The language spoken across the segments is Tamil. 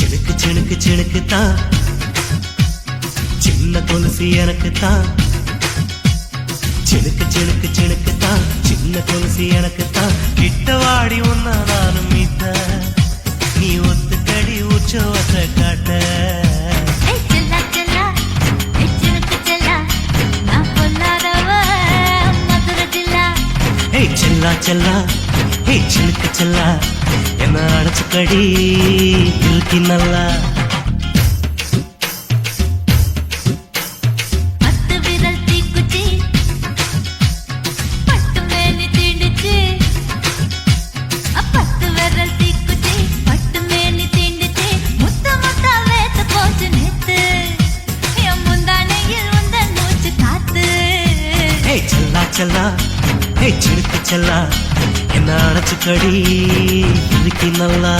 சினுக்கு சினுக்கு சினுக்கு தான் சின்ன கொலுசு எனக்கு தான். சினுக்கு சினுக்கு சினுக்கு தான் சின்ன கொலுசு எனக்கு தான். கிட்ட வாடி உன்ன நானும் மீட்ட நீ ஒத்துக்கடி உற்சவத்தை காட்ட. செல்லா செல்லா ஹே சிலுக்கு செல்லா என்ன அடைச்சுக்கடி இழுக்கி நல்லா. செல்லா ஹே சிலுக்கு செல்லா என்ன அடைச்சுக்கடி இழுக்கி நல்லா.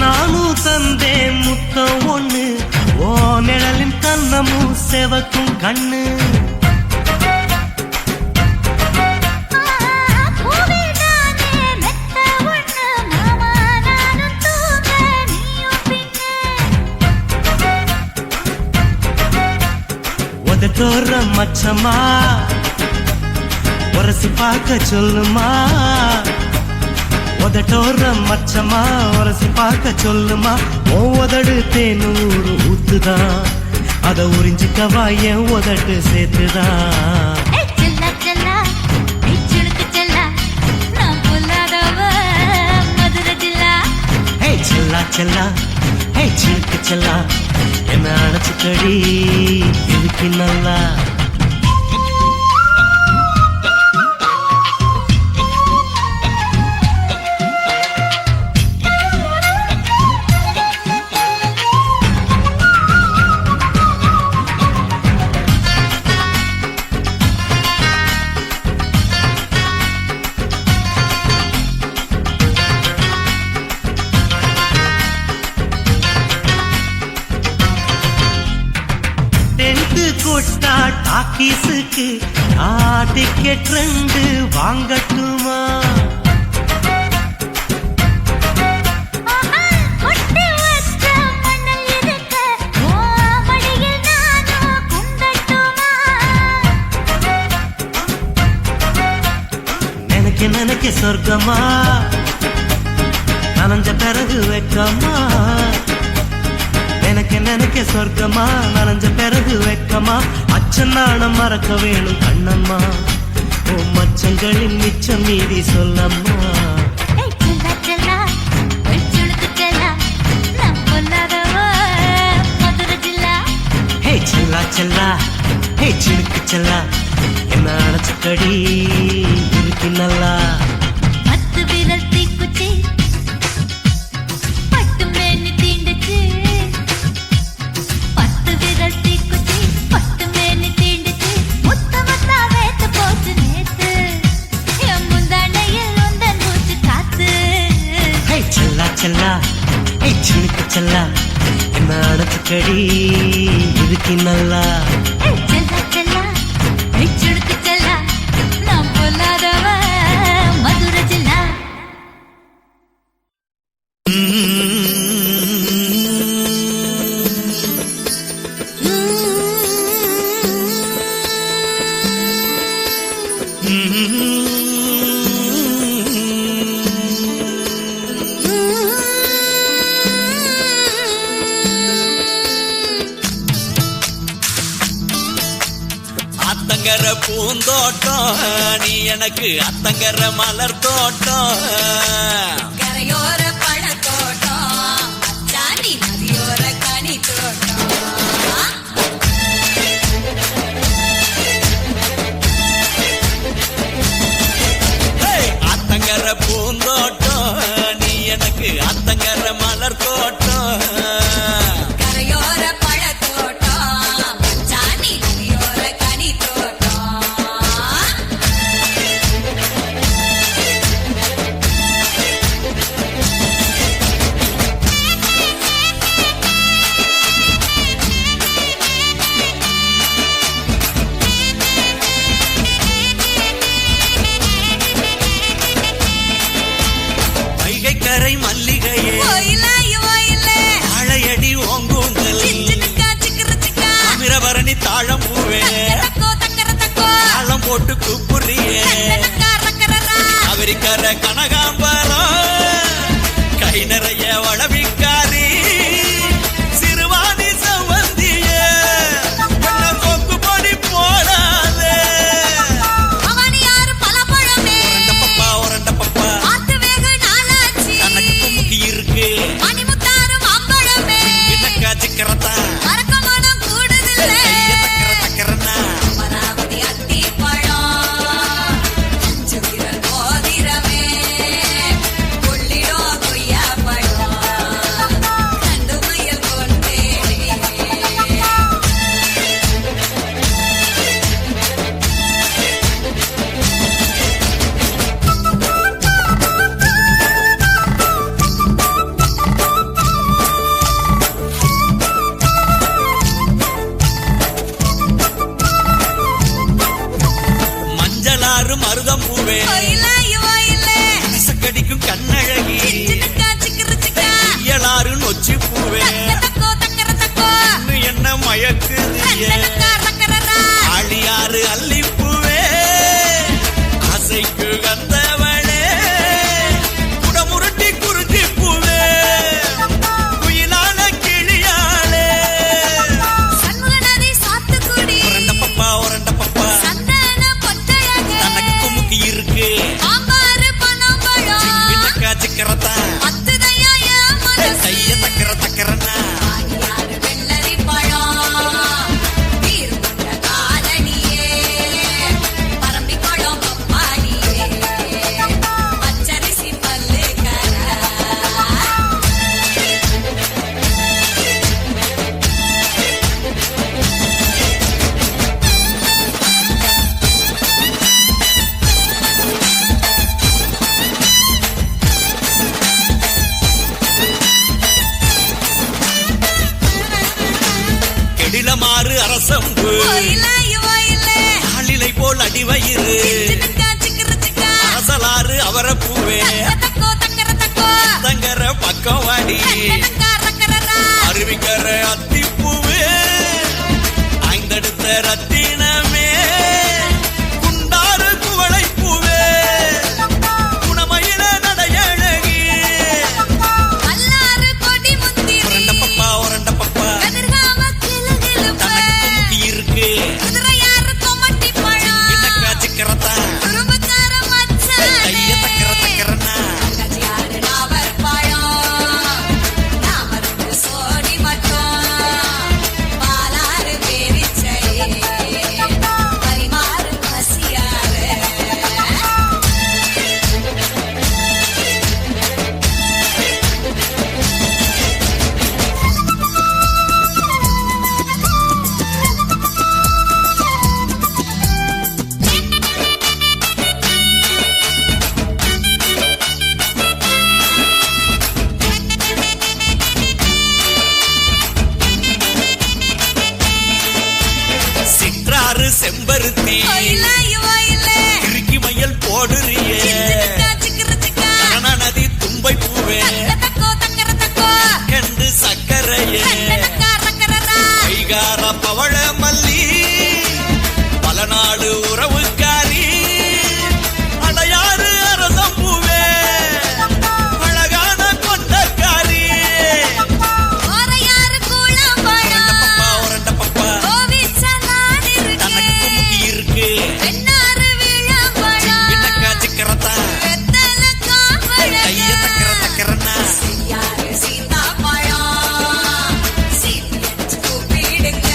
நானும் தந்தே முத்தம் ஒண்ணு ஓ நிழலின் கண்ணமும் செவக்கும் கண்ணு. உதட்டோர மச்சமா உரசி பார்க்க சொல்லுமா. உதட்டோர மச்சமா உரசி பார்க்க சொல்லுமா. உதடு தேனூறு ஊத்துதான் அத உறிஞ்சிக்கவா என் உதட்டு சேர்த்துதான். செல்லா செல்லா ஹே சிலுக்கு செல்லா என்ன அடைச்சுக்கடி இழுக்கி நல்லா. டாக்கீஸுக்கு டிக்கெட் 2 வாங்கட்டுமா. நினைக்க நினைக்க சொர்க்கமா நனைஞ்ச பிறகு வெக்கமா. எனக்கு நினைக்க சொர்க்கமா நனைஞ்ச பிறகு வெக்கமா. அச்சநாணம் மறக்க வேணும் கண்ணம்மா ஓ மச்சங்களின் மிச்சம் மீறி சொல்லம்மா. ஹே செல்லா செல்லா ஹே சிலுக்கு செல்லா என்ன அடைச்சுக்கடி இழுக்கி நல்லா. செல்லா ஹே சிலுக்கு செல்லா என்ன அடைச்சுக்கடி இழுக்கி நல்லா. அத்தங்கர பூந்தோட்டம் நீ எனக்கு அத்தங்கர மலர் தோட்டம். கரையோர பழத்தோட்டம் அச்சாண்டி நதியோர கனி தோட்டம். பரணி தாழம் பூவே தக்கோ தக்கர தக்கோ தாளம் போட்டு கூப்புறியே அவரிக்கர கனகாம்பரம் கை நிறைய வளவிக்காரி சிறுவாணி சவந்திய கொக்கு பொடி போடாதே அவனி யாரு பலபழமே உரண்ட பப்பா ஆத்து வேக நாளாச்சி தனக்கு குமுக்கி இருக்கு மணிமுத்தாறு மாம்பழமே கிணக்கா சிக்கரத்தா மரக்கமனம் கூடுதில்லை தக்கர தக்கரன்னா அமராவதி அத்தி பழம் அஞ்சு விரல் மோதிரமே கொள்ளிடோ கொய்யா பழம் கண்டு மயில் கொண்டேனே மஞ்சளாறு மருதம் பூவே கடிக்கும் கண்ணழகி இயலாறு நொச்சி பூவே இன்னும் என்ன மயக்குது ஆழியாறு அல்லிப்பூவே ஆசைக்கு கந்தவளே குடமுருட்டி குறிஞ்சி பூவே குயிலான கிளியாளே உரண்ட பப்பா தனக்கு குமுக்கி இருக்கு கிணக்கா சிக்கரத்தா கைய தக்கர தக்கரன்னா கெடிலமாறு அரசம்பு ஆளிலை போல் அடிவயிறு அரசலாறு அவரப்பூவே தங்கர பக்கம் வாடி அருவிக்கர அத்திப்பூவே ஐந்தடுத்த ரத்தினமே குண்டாறு குவளை பூவே குணமயில நடையழகி உரண்ட பப்பா தனக்கு குமுக்கி இருக்கு கிணக்கா சிக்கரத்தா கைய தக்கர தக்கரன்னா சிற்றாறு செம்பருத்தி இறுக்கி மயல் போடுறியே கரண நதி தும்பை பூவே கண்டு சக்கரையே கைகார பவள மல்லி பல நாடு உறவுக்காரி அடையாறு அரசம் பூவே அழகான கொண்டக்காரி உரண்ட பப்பா தனக்கு குமுக்கி இருக்கு கிணக்கா சிக்கரத்தா கைய தக்கர தக்கரன்னா கூப்பிடுங்க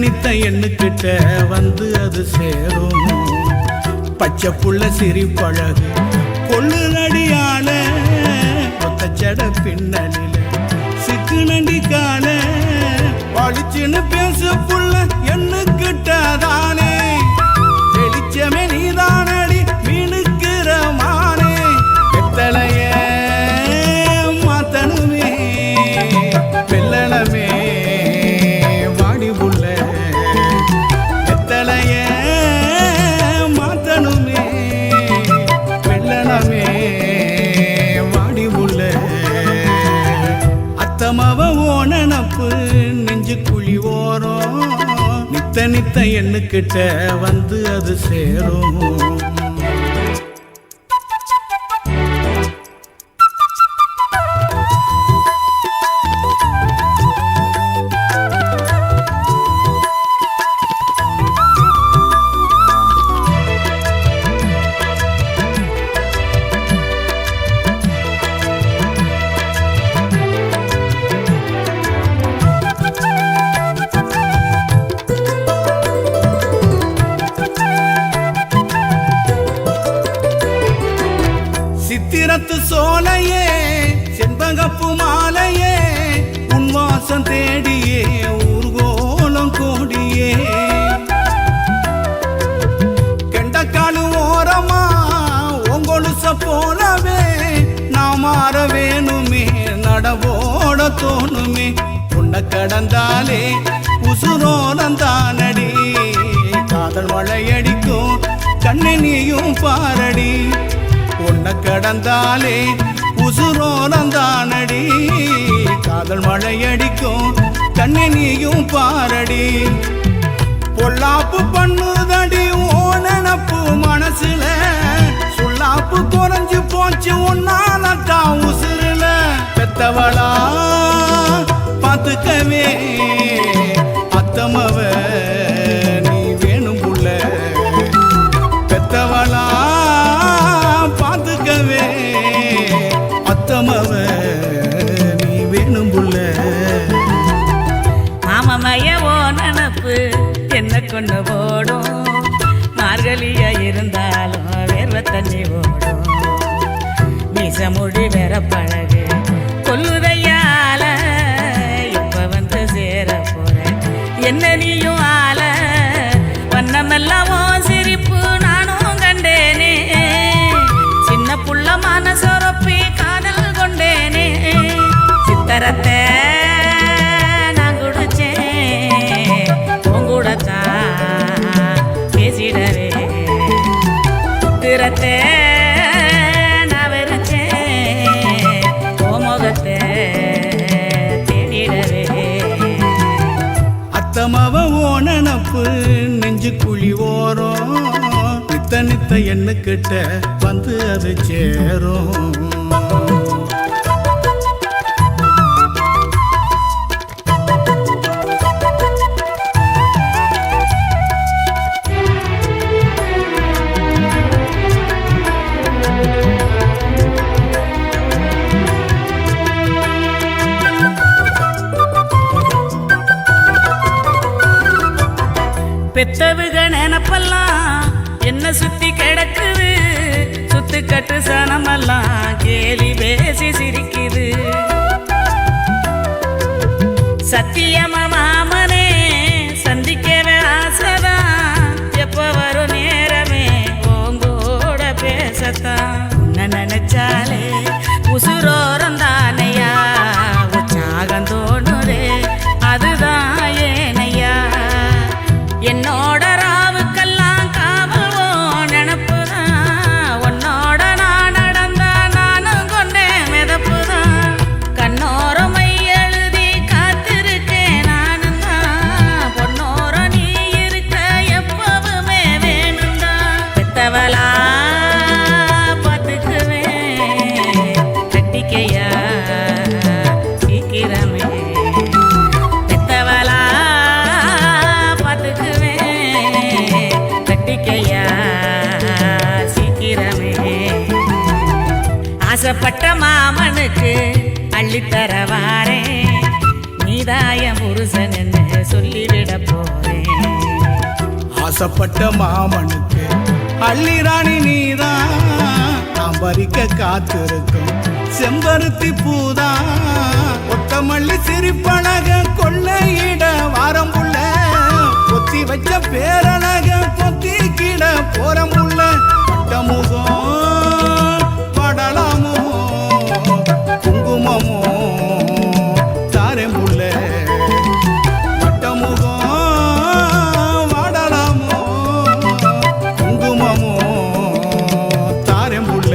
நித்த எண்ணுக்கிட்ட வந்து அது சேரும். பச்சை புள்ள சிரிப்பழகு கொள்ளு நடியால ஒத்தச்சட பின்னலில சிக்கு நண்டி கால பழிச்சுன்னு பேசு புள்ள எண்ணுக்கிட்டதானே. வெளிச்சமே நீதானடி மீனுக்கிற மானே. வெத்தலைய மாத்தணுமே வெள்ளனமே வாடி புள்ள. வெத்தலைய மாத்தணுமே வெள்ளனமே வாடி புள்ள. அத்தமவ ஓனப்பு நெஞ்சு குழி ஓரம். நித்த நித்த எண்ணுக்கிட்ட வந்து அது சேரும். சித்திரத்து சோலையே செண்பகப்பு மாலையே உன் வாசம் தேடியே ஊர்கோலம் கோடியே. கெண்டக்காலு ஓரமா உங்கொலுச போலவே நான் மாற வேணுமே நடவோட தோணுமே. உன்னை கடந்தாலே உசுரோலந்தானடி காதல் மழையடிக்கும் கண்ணை நீயும் பாரடி. உன்னை கடந்தாலே உசுரோலந்தானடி காதல் மழையடிக்கும் கண்ணை நீயும் பாரடி. பொல்லாப்பு பண்ணுதடி ஓ நினப்பு மனசுல சொல்லாப்பு குறைஞ்சு போச்சு உன்னாலத்தான் உசுருல. பெத்தவளா பார்த்துக்கவே அத்தமவ நீ வேணும் புள்ள. பெத்தவளா பார்த்துக்கவே அத்தமவ நீ வேணும் புள்ள. மாமமையவோ நினப்பு என்ன கொண்டு போடும். மார்கழியா இருந்தாலும் வேர்வ தண்ணி ஓடும். மீசமுடி வேற பழகு கொல்லுதையால இப்ப வந்து சேர போறேன் என்ன நீயும் ஆல. வண்ணமெல்லாம் சிரிப்பு நானும் கண்டேனே. சின்ன புள்ள மனசொரப்பி காதல் கொண்டேனே. சித்தரத்தை நான் குடிச்சேன் உங்கூடத்தான் பேசிடவே. சித்திரத்தை நான் வெறுச்சேன் முகத்தை தேடிடவே. அத்தமவ ஓனப்பு நெஞ்சு குழி ஓரம். நித்த நித்த எண்ணுக்கிட்ட வந்து அது சேரும். பெத்தவுக நினப்பெல்லாம் என்ன சுத்தி கிடக்குது. சுத்துக்கட்டு சனமெல்லாம் கேலி பேசி சிரிக்குது. சத்தியமா மாமனே சந்திக்கவே ஆசைதான். எப்ப வரும் நேரமே உங்கூட பேசத்தான். உன்னை நினைச்சாலே உசுரோரம் தானையா உற்சாகம் தோணுதே அதுதான் ஏனையா. என்னோட ராவுக்கெல்லாம் காவலோ நினப்புதான். உன்னோட நான் நடந்தா நானும் கொண்டேன் மிதப்புதான். கண்ணோரம் மை எழுதி காத்திருக்கேன் நானும் தான். பொன்னோரம் நீ இருக்க எப்பவுமே வேணும் தான். பெத்தவளா பார்த்துக்குவேன் கட்டிக்கையா சீக்கிரமே. பெத்தவளா சீக்கிரமே. ஆசைப்பட்ட மாமனுக்கு அள்ளித்தர வாரேன். நீ நீதாய புருஷன் என்று சொல்லிவிட போறேன். ஆசைப்பட்ட மாமனுக்கு அள்ளிராணி நீதான், நாம் பறிக்க காத்திருக்கும் செம்பருத்தி பூதான். ஒத்தமல்லி சிரிப்பழக கொள்ளையிட வாரம் புள்ள, கொத்தி வச்ச பேரழக கொத்திக்கிட போறம் புள்ள. பட்டமுகம் படலாமோ குங்குமமோ தாரே புள்ள, பட்டமுகம் வாடலாமோ குங்குமமோ தாரே புள்ள.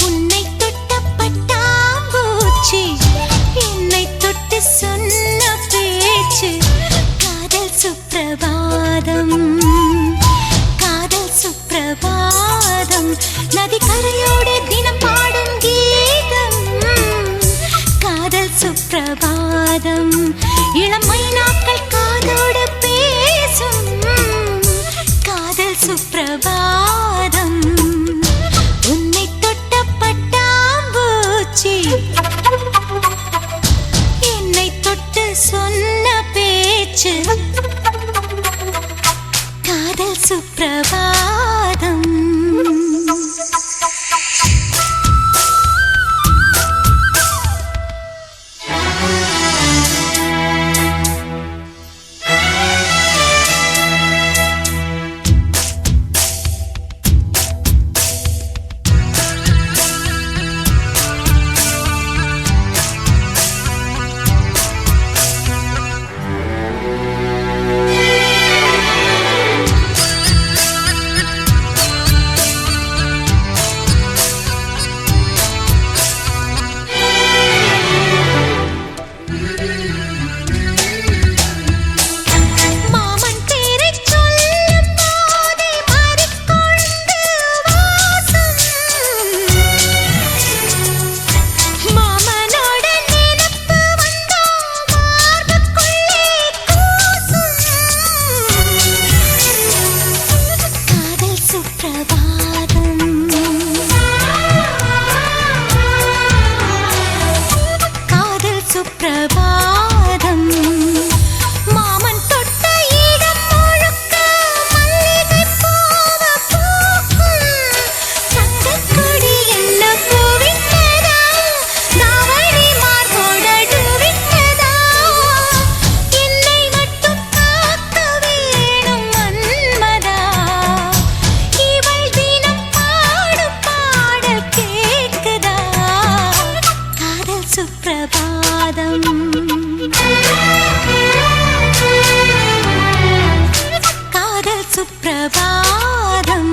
உன்னை தொட்ட பட்டாம்பூச்சி என்னை தொட்டு சொன்ன சுப்பிரபாதம் காதல் சுப்பிரபாதம்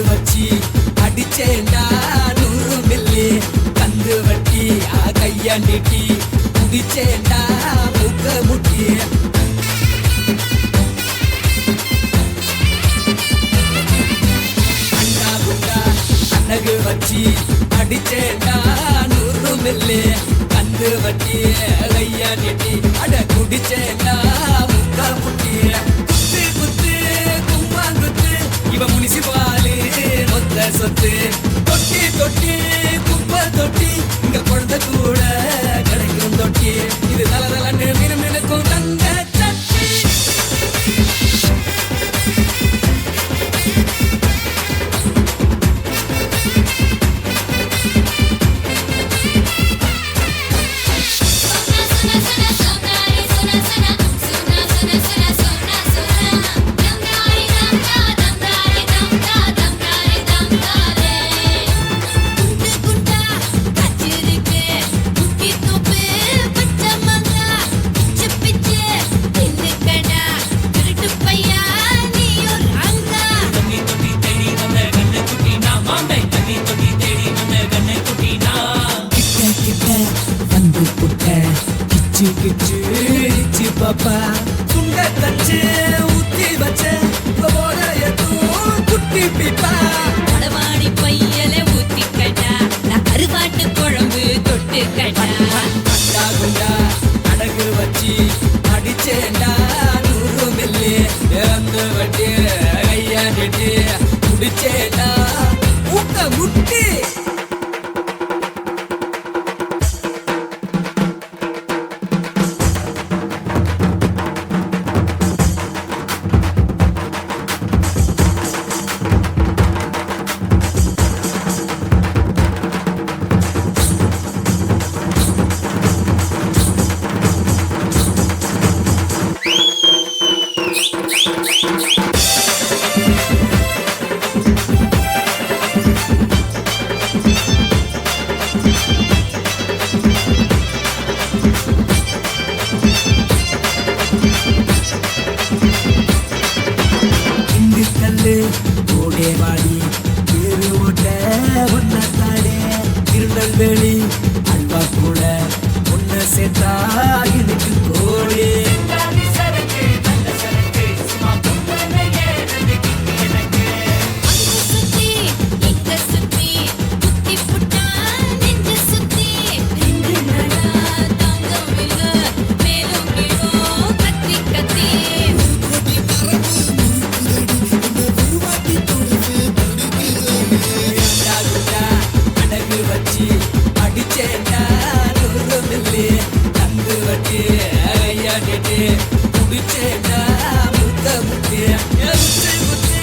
வச்சி அடிச்சேண்டா 100 மில்லி கந்து வட்டி கைய நீட்டி குடிச்சேண்டா முக்க முட்டி அண்டா குண்டா அனகு வச்சி அடிச்சேண்டா 100 மில்லி கந்து வட்டி கைய நீட்டி அட குடிச்சேண்டா முக்க முட்டி குத்து குத்து கும்மாங்குத்து இவ முனிசிபாலு மொத்த சொத்து தொட்டி தொட்டி குப்பை தொட்டி இங்க குழந்தை கூட கிடைக்கும் தொட்டி இது தலதலன்னு மினுமினுக்கும் தங்க சட்டி பாப்பா துண்ட தச்சு ஊத்தி வச்ச குட்டி பிப்பா வடவாடி பையல ஊத்தி கட்டா நான் கருவாட்டு குழம்பு தொட்டு கட்டா அண்டா குண்டா அடகு வச்சி அடிச்சேண்டா 100 மில்லி அந்த வட்டி கையா நெட்டி குடிச்சேண்டா முக்க முட்டி ஓடேவாடி பேரு ஓட்ட ஒன்னாத்தாடே திருநெல்வேலி அல்வா கூட ஒன்ன சேர்த்தா எனக்கு கோடி முடிச்சேடா முத்த முத்திய குத்து குத்து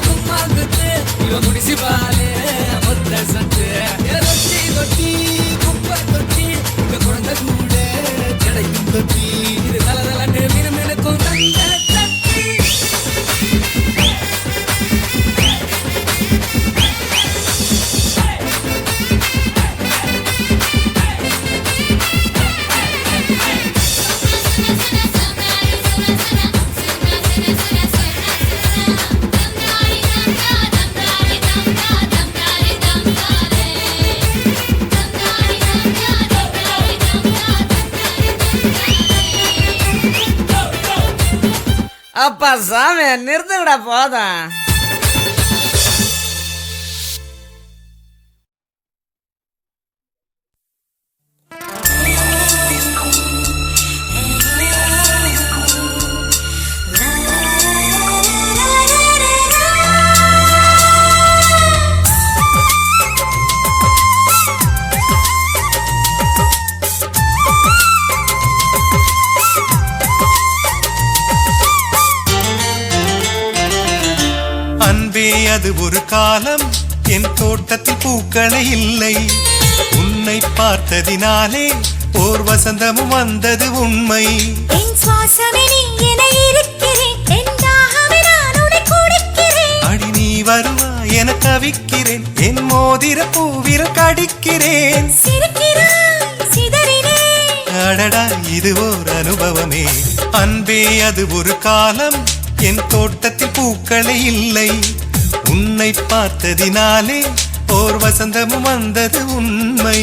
கும்மா குத்து இவ முடிச்சு பாலே மொத்த சத்து ரொட்டி ரொட்டி குப்பை தொட்டி இவ குழந்தை கூட கிடைக்கும் தொட்டி இது தல தலன்னு மினுமினுக்கும் தங்க தட்டி அப்பா சாமி நிறுத்துங்கடா போதும். அது ஒரு காலம் என் தோட்டத்தில் பூக்களே இல்லை உன்னை பார்த்ததினாலே ஓர் வசந்தமும் வந்தது உண்மை என் சுவாசமே நீ என இருக்கிறேன் என் தாகமே நான் உன்னை குடிக்கிறேன் அடி நீ வருவா என தவிக்கிறேன் என் மோதிர பூவிர கடிக்கிறேன் சிரிக்கிறாய் சிதறினேன் அடடா இது ஓர் அனுபவமே அன்பே அது ஒரு காலம் என் தோட்டத்தில் பூக்களே இல்லை உன்னை பார்த்ததினாலே ஓர் வசந்தமும் வந்தது உண்மை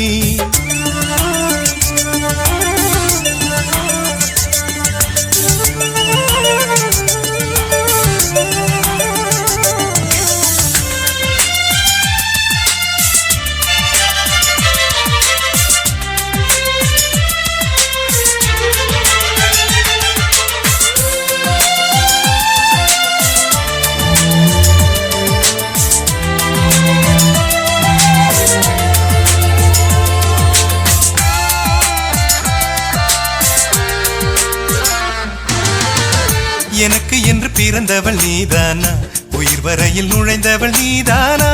எனக்கு என்று பிறந்தவள் நீதானா உயிர் வரையில் நுழைந்தவள் நீதானா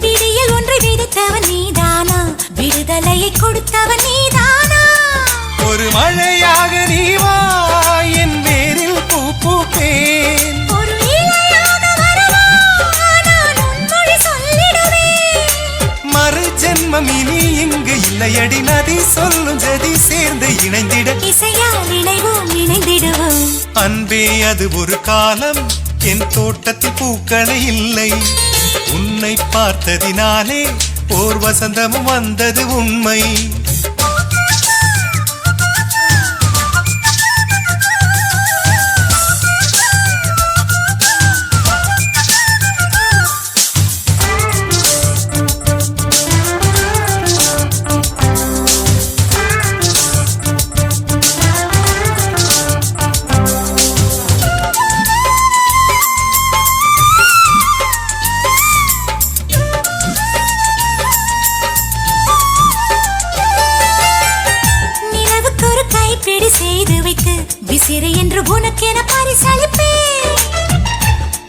விடியில் ஒன்றை விதைத்தவன் நீதானா விடுதலையை கொடுத்தவன் நீதானா ஒரு மழையாக நீ வா என் வேரில் பூ பூப்பேன் ஒரு இலையாக வரவா நான் உன்மொழி சொல்லிடுவேன் மறு ஜென்மம் இனி இங்கு இல்லையடி நதி சொல்லும் ஜதி சேர்ந்து இணைந்திட இசையால் இணைவோம் இணைந்திடுவோம் அன்பே அது ஒரு காலம் என் தோட்டத்தில் பூக்களே இல்லை உன்னை பார்த்ததினாலே ஓர் வசந்தமும் வந்தது உண்மை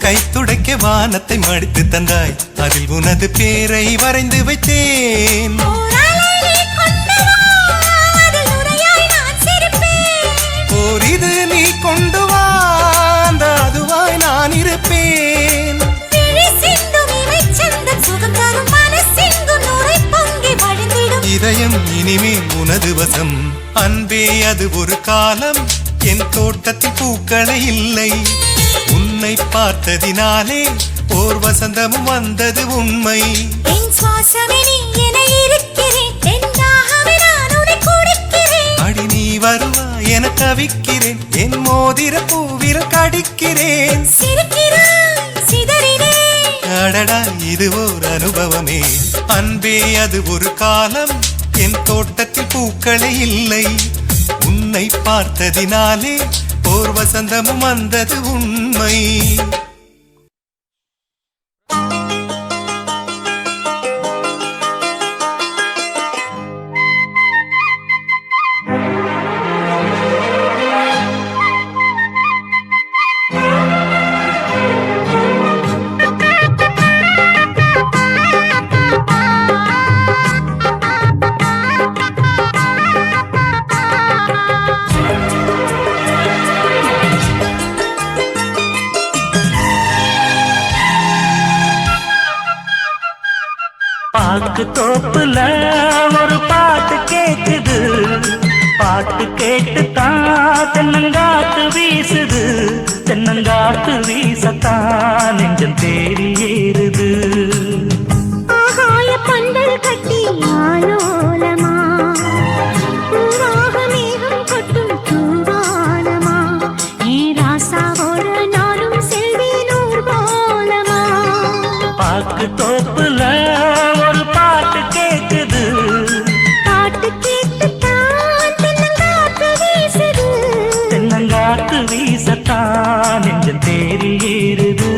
கை துடைக்க வானத்தை மடித்து தந்தாய் அதில் உனது பேரை வரைந்து வைத்தேன் ஓர் இது நீ கொண்டு வா அந்த அதுவாய் நான் இருப்பேன் இதயம் இனிமேல் உனது வசம் அன்பே அது ஒரு காலம் என் தோட்டத்தில் பூக்களே இல்லை உன்னை பார்த்ததினாலே ஓர் வசந்தமும் வந்தது உண்மை என் சுவாசமே நீ என இருக்கிறேன் என் தாகமே நான் உன்னை குடிக்கிறேன் அடி நீ வருவா என தவிக்கிறேன் என் மோதிர பூவிர கடிக்கிறேன் சிரிக்கிறாய் சிதறினேன் அடடா இது ஓர் அனுபவமே அன்பே அது ஒரு காலம் என் தோட்டத்தில் பூக்களே இல்லை உன்னை பார்த்ததினாலே ஓர் வசந்தமும் வந்தது உண்மை பாக்கு தோப்புல ஒரு பாட்டு கேக்குது, பாட்டு கேட்டுத்தான் தென்னங்காத்து வீசுது, தென்னங்காத்து வீசத்தான் நெஞ்சம் தேறி ஏறுது. ஆகாய பந்தல் கட்டி ஆலோலமா, பூவாக மேகம் கொட்டும் தூவானமா, ஏ ராசா ஒரு நாளும் செல்வேன் ஊர்வலமா. பாக்கு தோப்புல ஒரு பாட்டு கேக்குது, பாட்டு கேட்டுத்தான் தென்னங்காத்து வீசுது, தென்னங்காத்து வீசத்தான் நெஞ்சம் தேறி ஏறுது.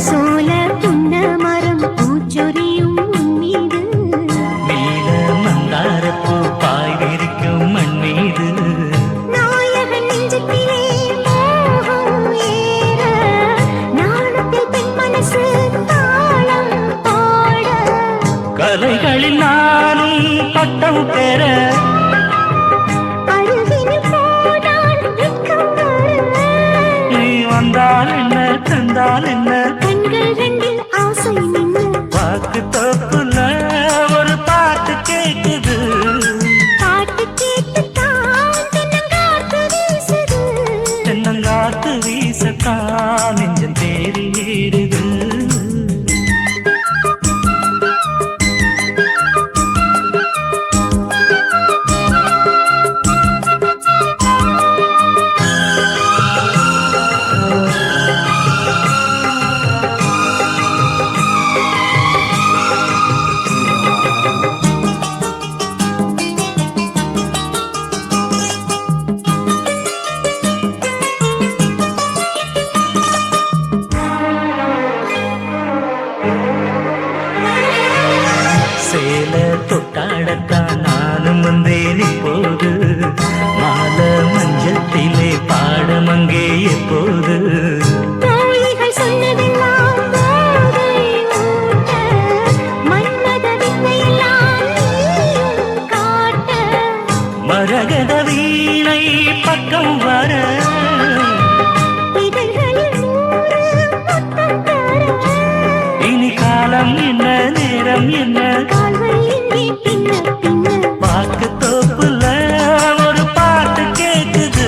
சோல புன்ன மரம் பூச்சொரியும் மீது, நீல மந்தாரப்பூ பாய் விரிக்கும் மண் மீது, நாயகன் நெஞ்சத்திலே மோகம் ஏற, நாணத்தில் பெண் மனசு தாளம் பாட, கலைகளில் நானும் பட்டம் பெற, அருகினில் போனால் வெட்கம் வர, நீ வந்தால் என்ன தந்தால் என்ன, கண்கள் ரெண்டில் ஆசை நின்று, பாக்கு தோப்புல ஒரு பாட்டு கேக்குது, பாட்டு கேட்டுத்தான் தென்னங்காத்து வீசுது, தென்னங்காத்து வீசத்தான் நெஞ்சம் தேறி ஏறுது. சேல தொட்டாடத்தான் நானும் வந்தேன் இப்போது, மாலை மஞ்சத்திலே பாடம் அங்கே எப்போது, தோழிகள் சொன்னதெல்லாம் போதை ஊட்ட, மன்மத வித்தையெல்லாம் நீயும் காட்ட, மரகத வீணை பக்கம் வர, இதழ்களில் 100 முத்தம் தர, இனி காலம் என்ன நேரம் என்ன, கால்கள் எங்கே பின்ன பின்ன, பாக்கு தோப்புல ஒரு பாட்டு கேக்குது,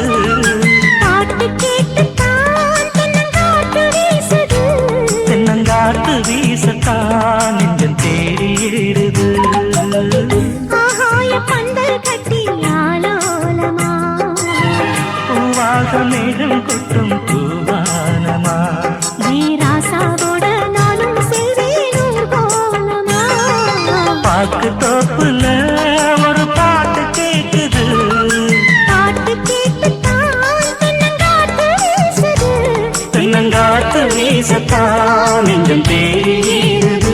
பாட்டு கேட்டுத்தான் தென்னங்காத்து வீசுது, தென்னங்காத்து வீசத்தான் நெஞ்சம் தேறி ஏறுது. ஆகாய பந்தல் கட்டி ஆலோலமா, பூவாக மேகம் கொட்டும் பூவானமா, ஏ ராசாவோட நானும் செல்வேன் ஊர்வலமா. பாக்கு தோப்புல ஒரு பாட்டு கேக்குது, பாட்டு கேட்டுத்தான் தென்னங்காத்து வீசுது, தென்னங்காத்து வீசத்தான் நெஞ்சம் தேறி ஏறுது.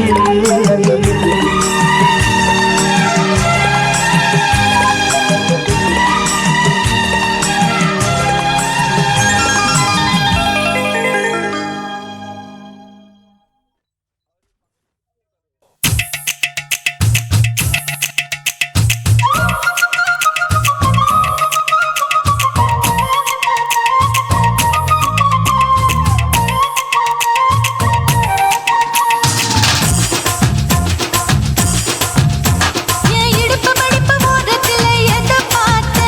என் இடுப்பு மடிப்பு ஓரத்துல எதை பார்த்த,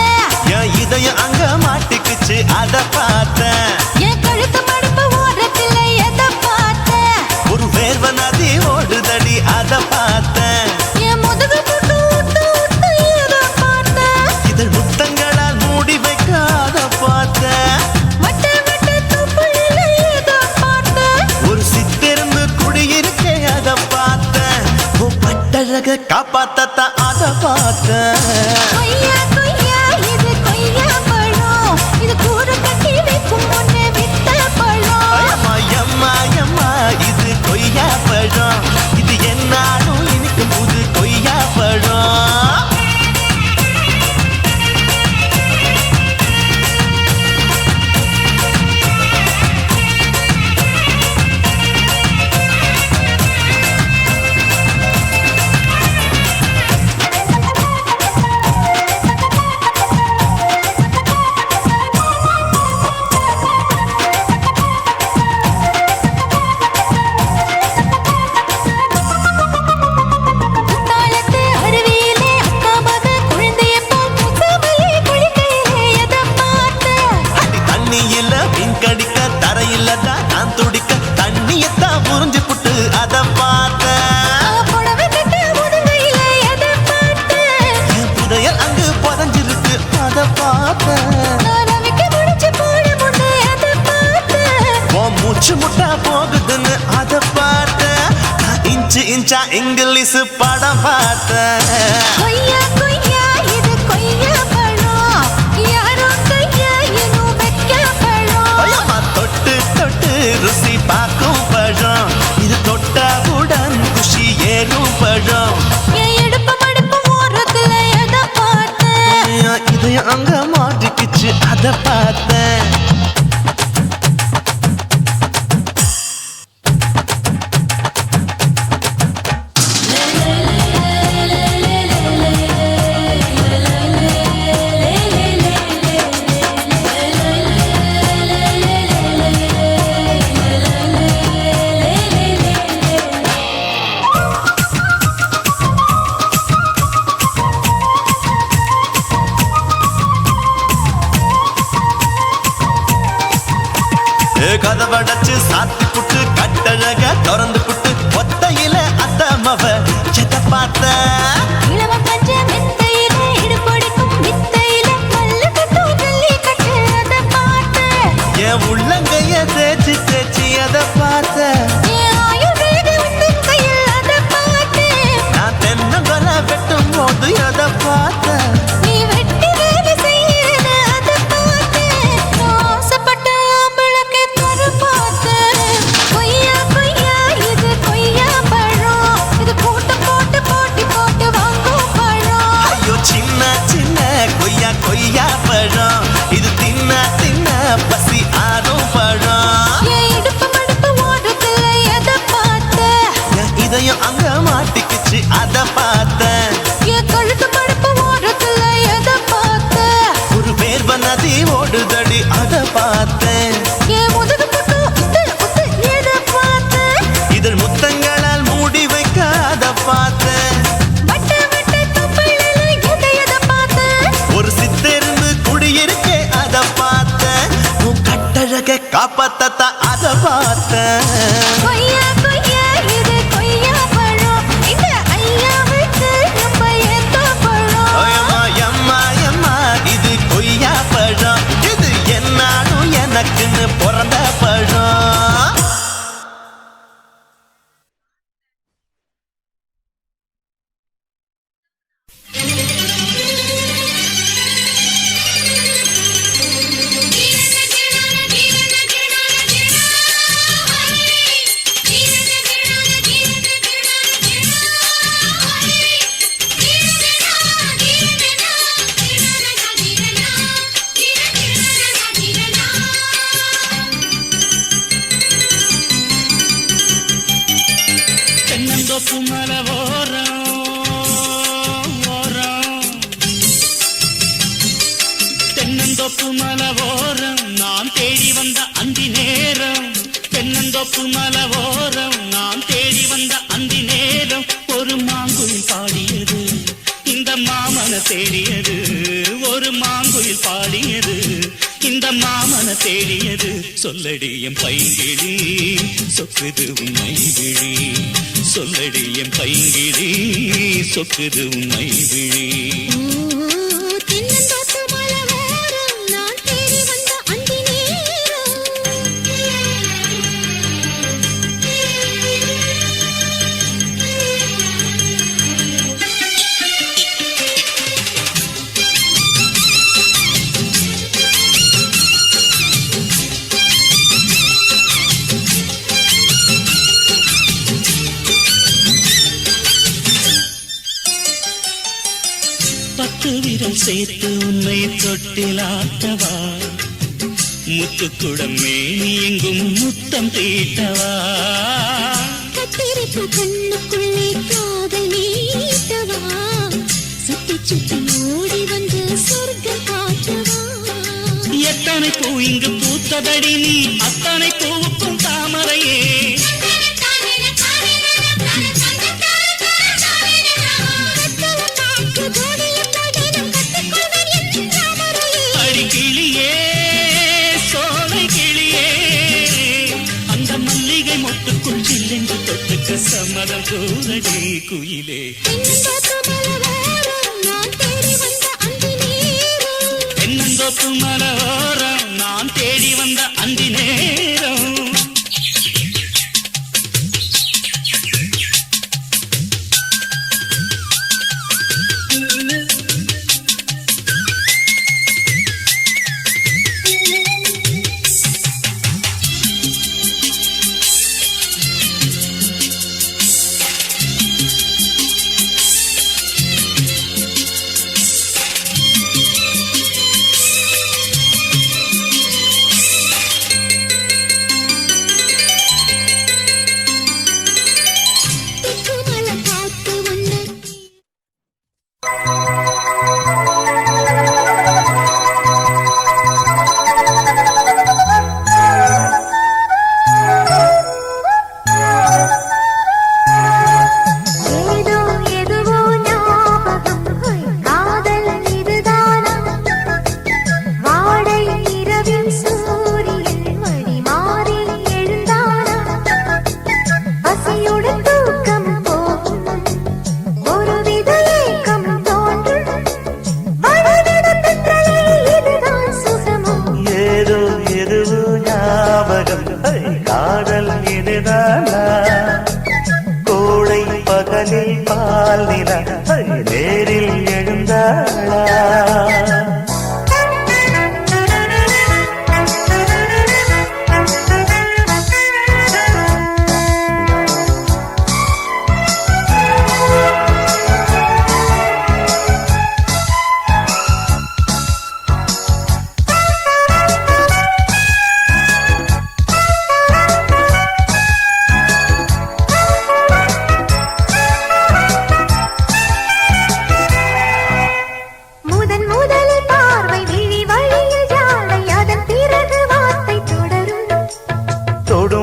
என் இதயம் அங்க மாட்டிக்குச்சு அத பார்த்தேன். என் கழுத்து மடிப்பு ஓரத்துல எதை பார்த்த, ஒரு வேர்வ நதி ஓடுதடி அத பார்த்தேன். என் முதுகு புட்டு விட்டு விட்டு எதை பார்த்த, இதழ் முத்தங்களால் மூடி வைக்க அத பார்த்தேன். வட்ட வட்ட தொப்புளில எதை பார்த்த, ஒரு சித்திருந்து குடியிருக்கே அத பார்த்தேன். உன் பட்டழக காப்பாத்தத்தான் அத பார்த்தேன். கொய்யா கொய்யா இது கொய்யா பழம், இது கூறு கட்டி வைக்கும் முன்னே வித்த பழம். பார்த்தேன். ரவிக்கு முடிச்சு போட முன்னே அதை பார்த்தேன். உன் மூச்சு முட்டா போகுதுன்னு அதை பார்த்தேன். நான் இன்ச்சு இன்ச்சா இங்கிலீஷ் படம் பார்த்தேன். கொய்யா கொய்யா இது கொய்யா பழம், யாரோ கையா இன்னும் வைக்க பழம். ஐயம்மா, தொட்டு தொட்டு ருசி பார்க்கும் பழம். இது தொட்டாவுடன் குஷி ஏறும் பழம். என் இடுப்பு மடுப்பு ஓரத்துல எதை பார்த்தேன். என் இதயம் அங்க மாட்டிக்கிச்சு அதை பார்த்தேன். கதவடைச்சு சாத்தி புட்டு கட்டழக திறந்து புட்டு ஒத்தையில அத்தமவ எதை பார்த்த. இளவ பஞ்ச மெத்தையில இடுப்பொடிக்கும் வித்தையில மல்லு கட்டும் ஜல்லி கட்டு அதை பார்த்தேன். என் உள்ளங்கைய தேய்ச்சி தேய்ச்சி அதை பார்த்த. என் ஆயுர்வேத உந்தன் கையில் அதை பார்த்தேன். நான் தென்னங்கொலை வெட்டும் போது அதை பார்த்த. நீ வெட்டி வேலை செய்யறது அதை பார்த்தேன். நான் ஆசைப்பட்ட ஆம்பளுக்கு தர பார்த்தேன். கொய்யா கொய்யா இது கொய்யா பழம், இது கூட்டு போட்டு போட்டி போட்டு வாங்கும் பழம். ஐயோ சின்ன சின்ன கொய்யா கொய்யா பழம். இது தின்ன தின்ன பசி ஆறும் பழம். என் இடுப்பு மடுப்பு ஓரத்துல எதை பார்த்தேன். என் இதயம் அங்க மாட்டிக்கிச்சு அதை பார்த்தேன். என் கழுத்து மடுப்பு ஓரத்துல எதை பார்த்தேன். ஒரு வேர்வ நதி ஓடுதடி அதை பார்த்தேன். என் முதுகு புட்டு உத்து உத்து எதை பார்த்தேன். இதழ் முத்தங்களால் மூடி வைக்க அதை பார்த்தேன். வட்ட வட்ட தொப்பையில எதை பார்த்தேன். ஒரு சித்தெருந்து குடியிருக்கே அதை பார்த்தேன். உன் கட்டழக காப்பாத்தத்தான் அதை பார்த்தேன். கொய்யா கொய்யா இது கொய்யா பழம், இந்த ஐயாவுக்கு ரொம்ப ஏத்த பழம். ஐயம்மா, எம்மா, எம்மா, இது கொய்யா பழம். இது என்னாலும் எனக்குன்னு பிறந்த பழம். தென்னந்தோப்பு மலை ஓரம் ஓரம், தென்னந்தோப்பு மலை ஓரம் நான் தேடி வந்த அந்தி நேரம். தென்னந்தோப்பு மலை ஓரம் நான் தேடி வந்த அந்தி நேரம். ஒரு மாங்குயில் பாடியது இந்த மாமன தேடியது. ஒரு மாங்குயில் பாடியது இந்த மாமன தேடியது. சொல்லடி என் பைங்கிழி சொக்குது உன்னை விழி. சொல்லடி என் பைங்கிழி சொக்குது உன்னை விழி. தென்னந்தோப்பு மலை ஓரம் நான் தேடி வந்த அந்தி நேரம். பத்து விரல் சேர்த்து உன்னை தொட்டிலாட்டவா. முத்துக்குடம் மேனி எங்கும் முத்தம் தீட்டவா. கத்திருப்பு கண்ணுக்குள்ளே காதல் நீட்டவா. சுத்தி சுத்தி ஓடி வந்து சொர்க்கம் காட்டவா. எத்தனை பூ இங்கு பூத்ததடி நீ அத்தனை பூவுக்கும் தாமரையே. அடி கிளியே சோலை கிளியே, அந்த மல்லிகை மொட்டுக்குள் சில்லென்று தொட்டுக்க சம்மதம் கூறடி குயிலே. தென்னந்தோப்பு மலை ஓரம் நான் தேடி வந்த அந்தி நேரம். தென்னந்தோப்பு தேரில் எழுந்தாளா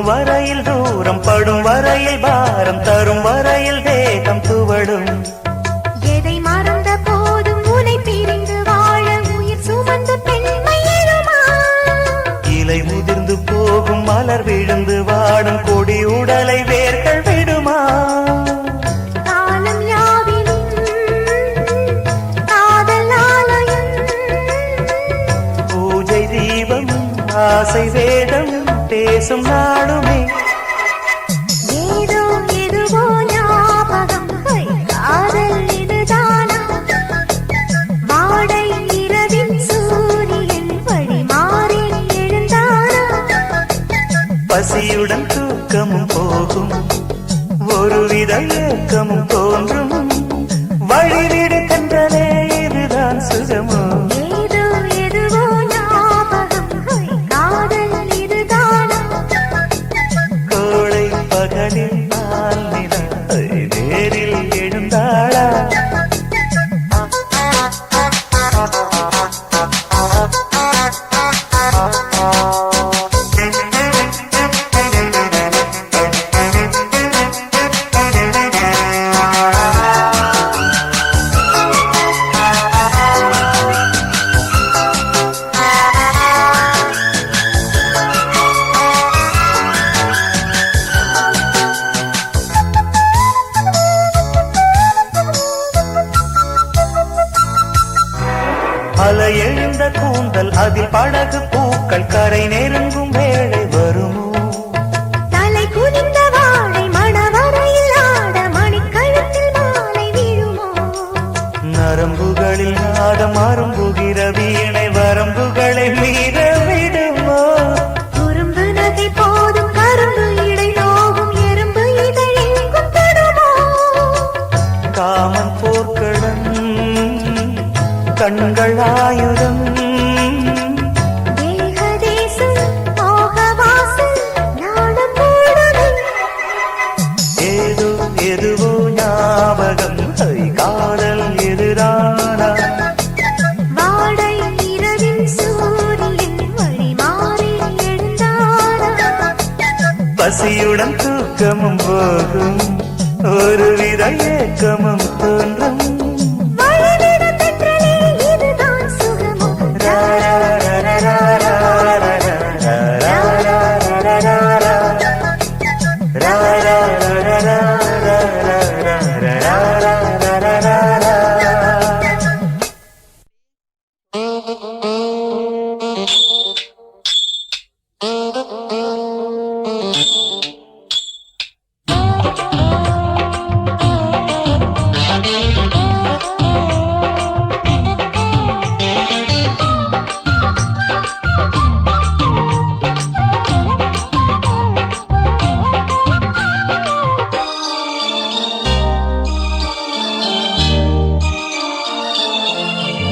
வரையில் தூரம் படும் வரையில் பாரம் தரும் வரையில் தேகம் துவடும் எதை மறந்த போதும் உனை பிரிந்து வாழ உயிர் சுமந்த பெண்மை எழுமா இலை முதிர்ந்து போகும் மலர் விழுந்து வாடும் கொடி உடலை வேர்கள் விடுமா காலம் யாவிலும் காதல் ஆலயம் பூஜை தீபம் ஆசை வேதம் பேசும் நாடுமே ஏதோ எதுவோ ஞாபகம் காதல் இதுதானா வாடை இரவின் சூரியன் வழி மாறி எழுந்தானா பசியுடன் தூக்கமும் போகும் ஒருவித ஏக்கமும் தோன்றும் வழிவிடு கண்டனே இதுதான் சுகமோ ஏதோ எதுவோ ஞாபகம் காதல் இதுதானா கோளை பகலில் நாள் நிலா நேரில் எழுந்தாளா அலை எழுந்த கூந்தல் அதில் படகு பூக்கள் கரை நெருங்கும் வேளை வருமோ தலை குனிந்த வாழை மணவரையில் ஆட மணிக்கழுத்தில் மாலை விழுமோ நரம்புகளில் நாதம் அரும்புகிற வீணை வரம்புகளை மீற விடுமோ குறும்பு நகை போதும் கரும்பு இடை நோகும் எறும்பு இதழெங்கும் தொடுமோ காமன் போர்க்களம் கண்கள் ஆயுதம் தேகதேசம் மோகவாசல் நாடம் போடுமே ஏதோ எதுவோ ஞாபகம் காதல் எதிரானா வாடை இரவின் சூரியன் வழி மாறி எழுந்தானா பசியுடன் தூக்கமும் போகும் ஒருவித ஏக்கமும் தோன்றும் வழிவிட தென்றலே இதுதான் சுகமோ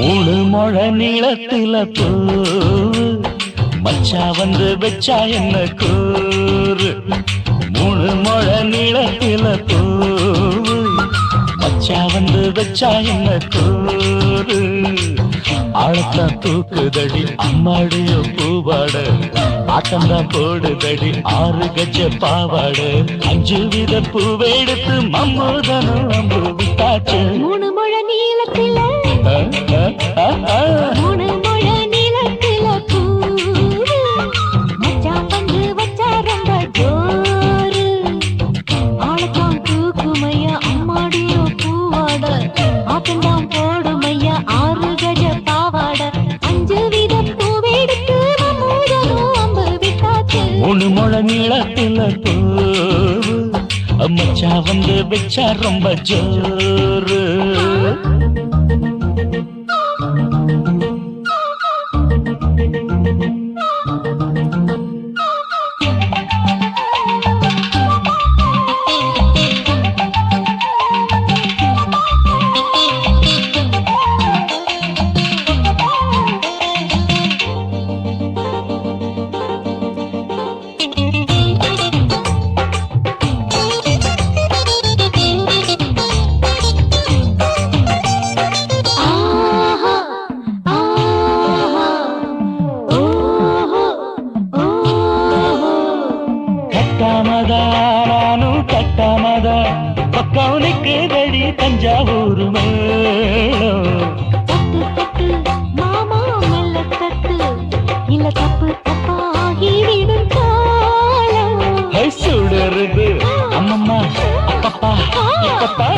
மூணு முழ நீளத்தில பூ மச்சா வந்து வச்சா என்ன கூறு மூணு முழ நீளத்தில பூ மச்சா வந்து வச்சா என்ன கூறு ஆழத்தான் தூக்குதடி அம்மாடிய பூவாட ஆட்டம்தான் போடுதடி 6 கஜ பாவாட 5 வித பூவெடுத்து மம்மூதனும் அம்பு விட்டாச்சு 3 முழ நீளத்தில 3 முழ நீளத்தில பூ மச்சான் வந்து வச்சா ரொம்ப ஜோரு ஆளத்தான் தூக்குமையா அம்மாடியோ பூவாட ஆட்டம்தான் போடுமையா 6 கஜ பாவாட 5 வித பூவெடுத்து மம்மூதனும் அம்பு விட்டாச்சு 3 முழ நீளத்தில பூ மச்சா வந்து வச்சா ரொம்ப ஜோரு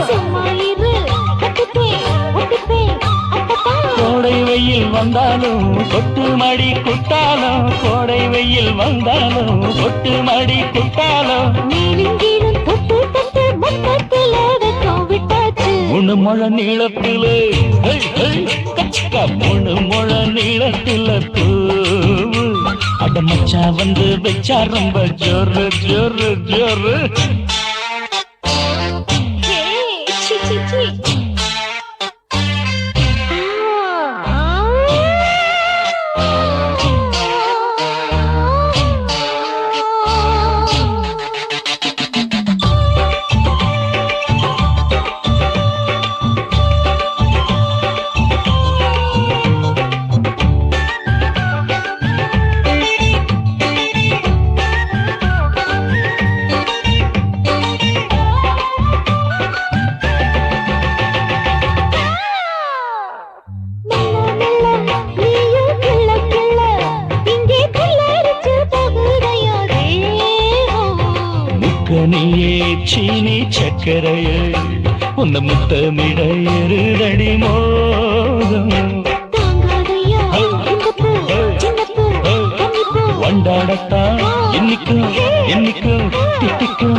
சும்மா இரு கட்டிப்பேன் ஒட்டிப்பேன் அப்பப்பா கோடை வெயில் வந்தாலும் கொட்டு மடி குட்டாலும் கோடை வெயில் வந்தாலும் கொட்டு மடி குட்டாலும் மேலும் கீழும் தொட்டு தொட்டு மொத்தத்தில் வெக்கம் விட்டாச்சு முழு முழ நீளத்தில முழு முழ நீளத்தில பூவு அட மச்சா வந்து வச்சா ரொம்ப ஜோரு ஜோரு ஜோரு ஹே சி சி சி நீயே சீனி சக்கரையே உன்ன முத்தமிட எருதடி மோகம் வண்டாடத்தான் இன்னிக்கும் இன்னிக்கும் திட்டிக்கும்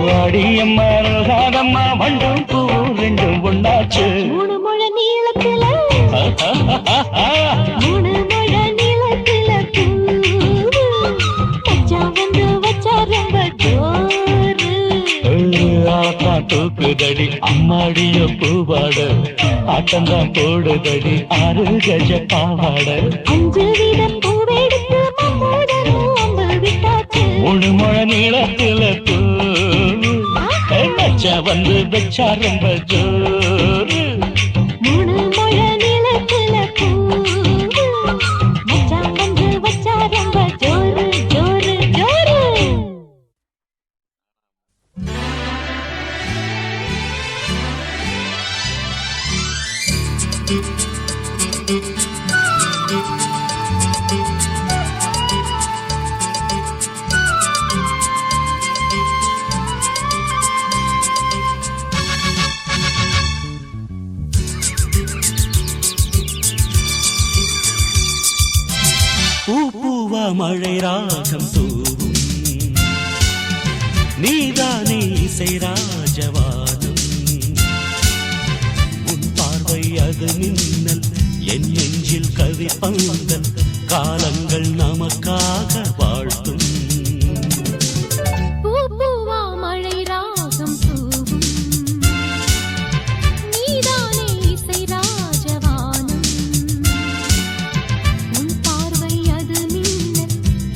வாடியம்மா ராதம்மா வண்டும் பூ ரெண்டும் ஒண்ணாச்சு மூணு முழ நீளத்துல மூணு முழ நீளத்துல பூ வந்து வச்சா ரொம்ப ஜோரு ஆத்தா தூக்குதடி அம்மாடிய பூவாட ஆட்டந்தான் போடுதடி 6 கஜ பாவாட 5 வீத பூவெடுத்து மம்மோதரும் அம்பு விட்டாச்சு மூணு முழ நீளத்தில பூ மச்சா வந்து வச்சா ரொம்ப ஜோரு மூணு முழ நீளத்துல பூ மச்சான் வந்து வச்சா ரொம்ப ஜோரு ஜோரு ஜோரு பூவா மழை ராகம் தூவும் நீதானே இசை ராஜவானம் உன் பார்வை அது மின்னல் என் நெஞ்சில் கவி பங்கல் காலங்கள் நமக்காக வாழ்த்தும் பூவா மழை ராகம் தூவும் நீதானே இசை ராஜவானம் உன் பார்வை அது மின்னல்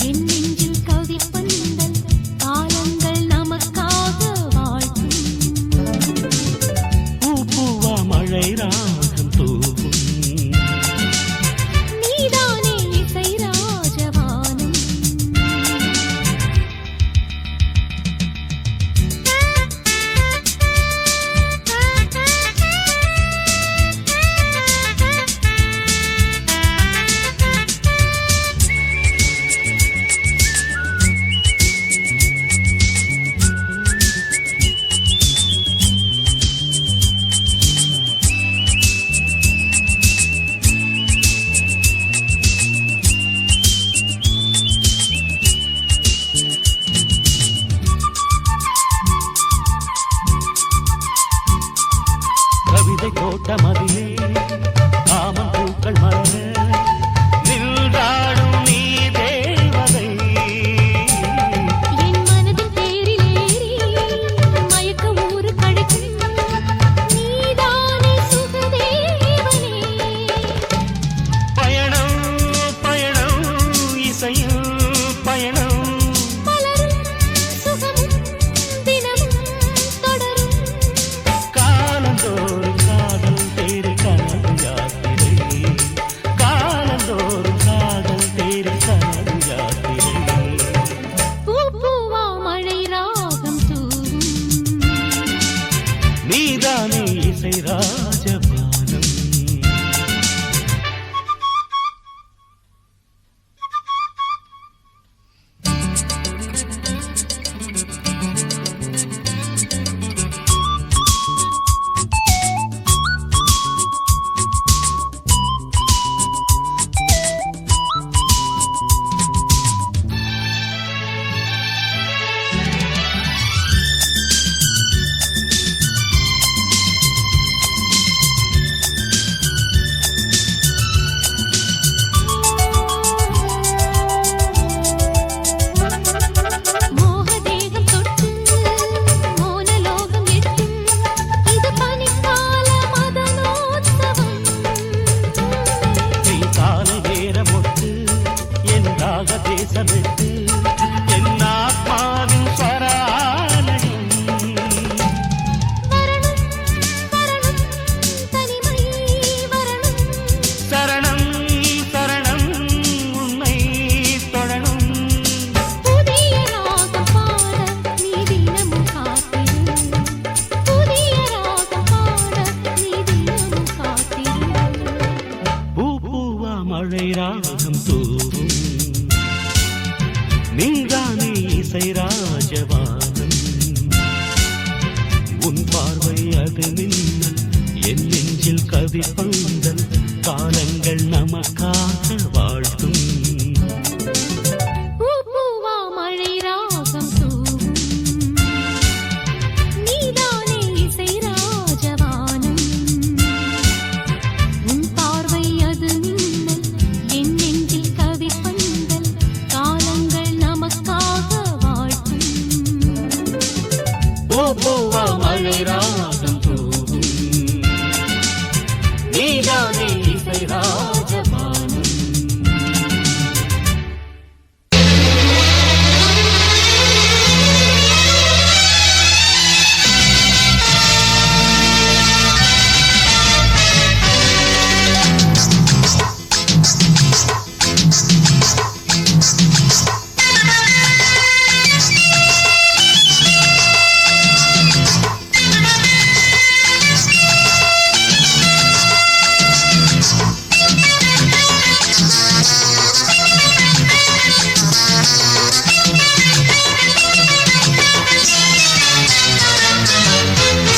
என் நெஞ்சில் கவி பந்தல் காலங்கள் நமக்காக வாழ்த்தும் பூவா மழை ராகம் தூவும் நீதானே இசை ராஜவானம் கவிப்பந்தல் காலங்கள் நமக்காக வாழ்த்தும். பூவா மழை ராகம் தூவும் நீதானே இசை ராஜவானம் உன் பார்வை அது மின்னல் என் நெஞ்சில் கவிப்பந்தல் காலங்கள் நமக்காக வாழ்த்தும். பூவா மழை ராகம் தூவும் நீதானே இசை ராஜபானம்.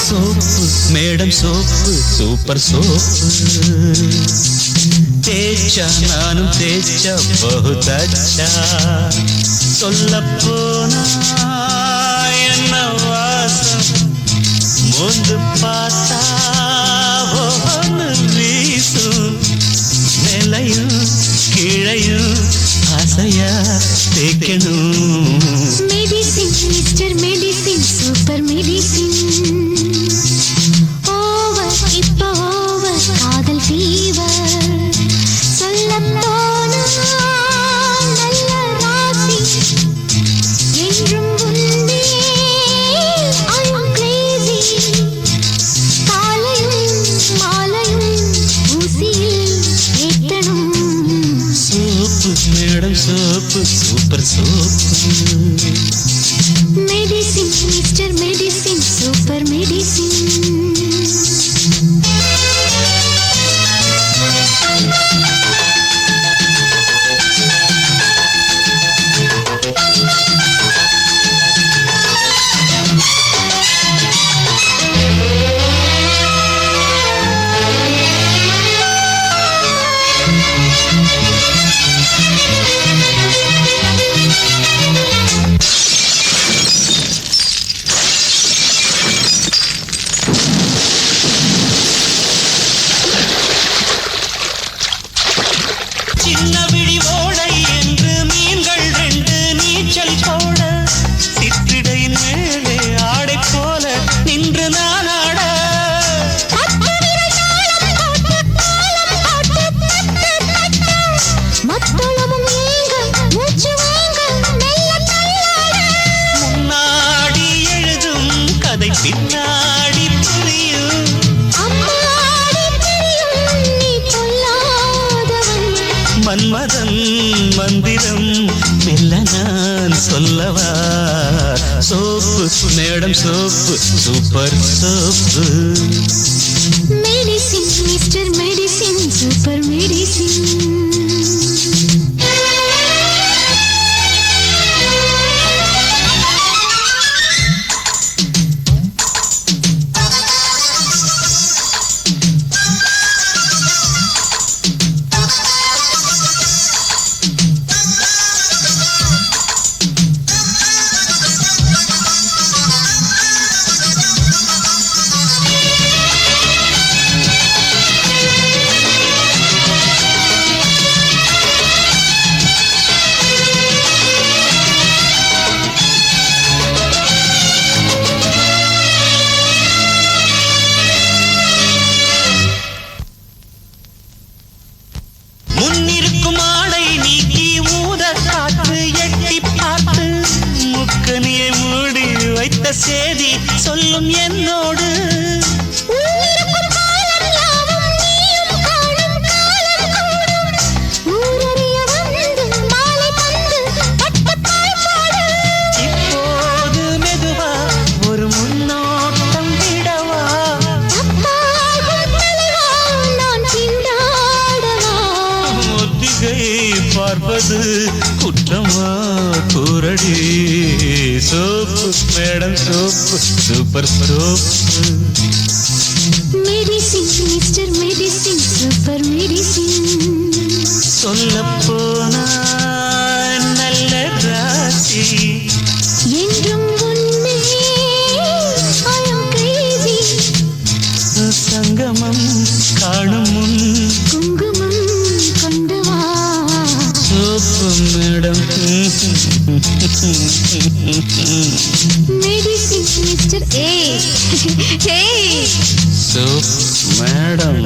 Soap madam soap super soap தேச்சா நானும் தேச்சா பகுதச்சா சொல்ல போனா என்ன வாசம் மோந்து பார்த்தா ஒன்று வீசும் நிலையும் கீழையும் ஆசையா தேக்கணும். Medicine mister medicine super medicine over இப்போ ஓவர் காதல் ஃபீவர் சொல்லப் போனா நல்ல ராசி என்றும் உண்டே I am crazy காலையும் மாலையும் ஊசியில் ஏற்றணும். Soap madam soap super soap medicine mister medicine super medicine சின்ன விழி ஓடை என்று மீன்கள் ரெண்டு நீச்சல் போட சிற்றிடையின் மேலே ஆடை போல நின்று நான் ஆட மத்தளமும் ஏங்க மூச்சு வாங்க மெல்ல தள்ளாட முன்னாடி எழுதும் கதை பின்னாடி புரியும். அம்மாடி தெரியும் நீ பொல்லாதவன் மன்மதன் மந்திரம் மெல்ல நான் சொல்லவா soap madam soap super soap medicine mister medicine super medicine முன்னிருக்கும் ஆடை நீக்கி ஊத காற்று எட்டி பார்த்து முக்கனியை மூடி வைத்த சேதி சொல்லும் என்னோடு. ஊரிருக்கும் காலம் யாவும் நீயும் காணும் காலம் கூடும் ஊரறிய வந்து மாலை தந்து பட்டப்பாய் போடு இப்போது மெதுவா ஒரு முன்னோட்டம் விடவா தப்பாகும் தலைவா நான் திண்டாடவா ஒத்திகை பார்ப்பது குற்றமா கூரடி soap madam soap super soap medicine mister medicine super medicine சொல்ல போனா நல்ல ராசி என்றும் உன்னை I am crazy சங்கமம் காணும் முன் குங்குமம் கொண்டு வா soap madam medicine mister A soap madam